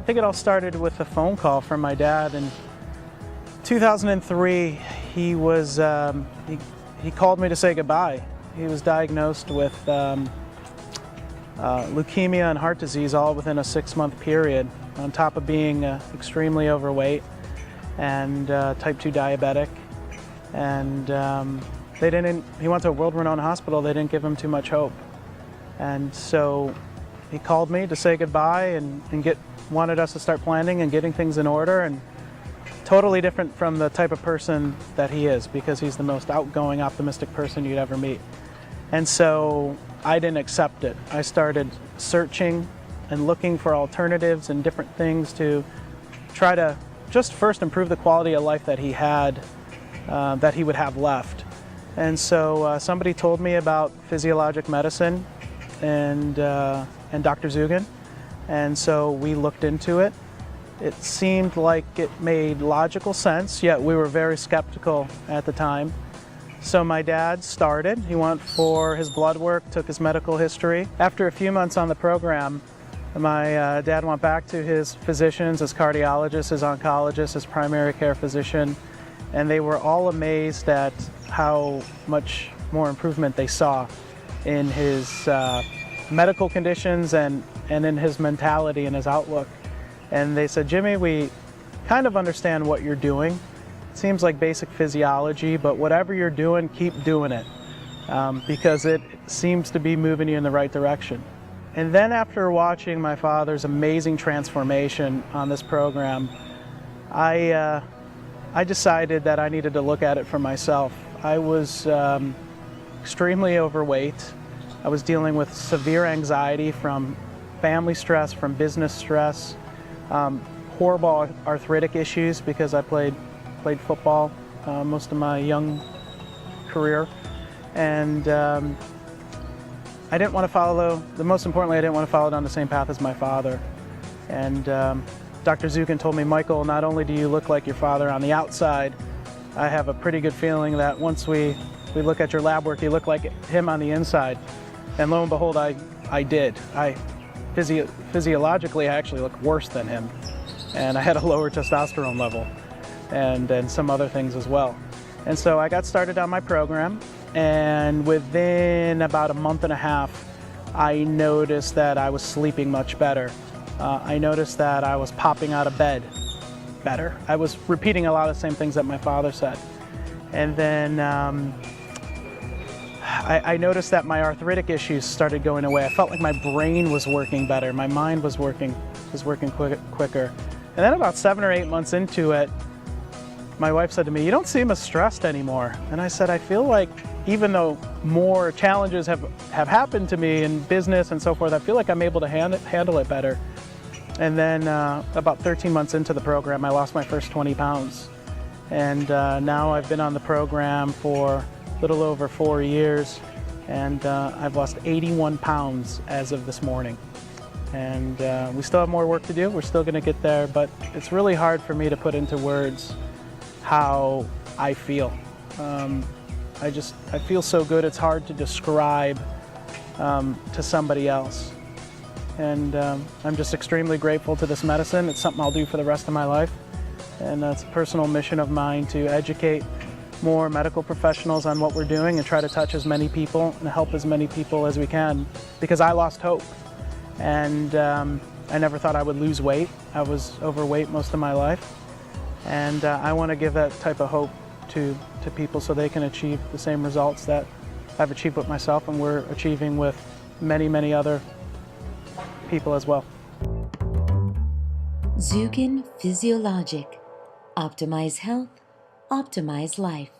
think it all started with a phone call from my dad in 2003. He called me to say goodbye. He was diagnosed with leukemia and heart disease all within a 6-month period, on top of being extremely overweight and type 2 diabetic. And he went to a world-renowned hospital. They didn't give him too much hope. And so he called me to say goodbye and wanted us to start planning and getting things in order, and totally different from the type of person that he is, because he's the most outgoing, optimistic person you'd ever meet. And so I didn't accept it. I started searching and looking for alternatives and different things to try to just first improve the quality of life that he had, that he would have left. And so somebody told me about physiologic medicine and Dr. Zugan. And so we looked into it. It seemed like it made logical sense, yet we were very skeptical at the time. So my dad started. He went for his blood work, took his medical history. After a few months on the program, my dad went back to his physicians, his cardiologist, his oncologist, his primary care physician, and they were all amazed at how much more improvement they saw in his medical conditions and in his mentality and his outlook. And they said, "Jimmy, we kind of understand what you're doing. It seems like basic physiology, but whatever you're doing, keep doing it, because it seems to be moving you in the right direction." And then after watching my father's amazing transformation on this program, I decided that I needed to look at it for myself. I was extremely overweight. I was dealing with severe anxiety from family stress, from business stress, horrible arthritic issues because I played football most of my young career. And I didn't want to follow, most importantly, I didn't want to follow down the same path as my father. And Dr. Zugan told me, "Michael, not only do you look like your father on the outside, I have a pretty good feeling that once we look at your lab work, you look like him on the inside." And lo and behold, I did. Physiologically, I actually look worse than him. And I had a lower testosterone level and some other things as well. And so I got started on my program, and within about a month and a half, I noticed that I was sleeping much better. I noticed that I was popping out of bed better. I was repeating a lot of the same things that my father said. And then I noticed that my arthritic issues started going away. I felt like my brain was working better. My mind was working quicker. And then about 7 or 8 months into it, my wife said to me, "You don't seem as stressed anymore." And I said, "I feel like even though more challenges have happened to me in business and so forth, I feel like I'm able to handle it better." And then about 13 months into the program, I lost my first 20 pounds. And now I've been on the program for a little over 4 years, and I've lost 81 pounds as of this morning. And we still have more work to do. We're still going to get there, but it's really hard for me to put into words how I feel. I feel so good, it's hard to describe to somebody else. And I'm just extremely grateful to this medicine. It's something I'll do for the rest of my life. And it's a personal mission of mine to educate more medical professionals on what we're doing and try to touch as many people and help as many people as we can, because I lost hope. And I never thought I would lose weight. I was overweight most of my life. And I want to give that type of hope to people so they can achieve the same results that I've achieved with myself and we're achieving with many, many other people as well. Zugan Physiologic. Optimize health, optimize life.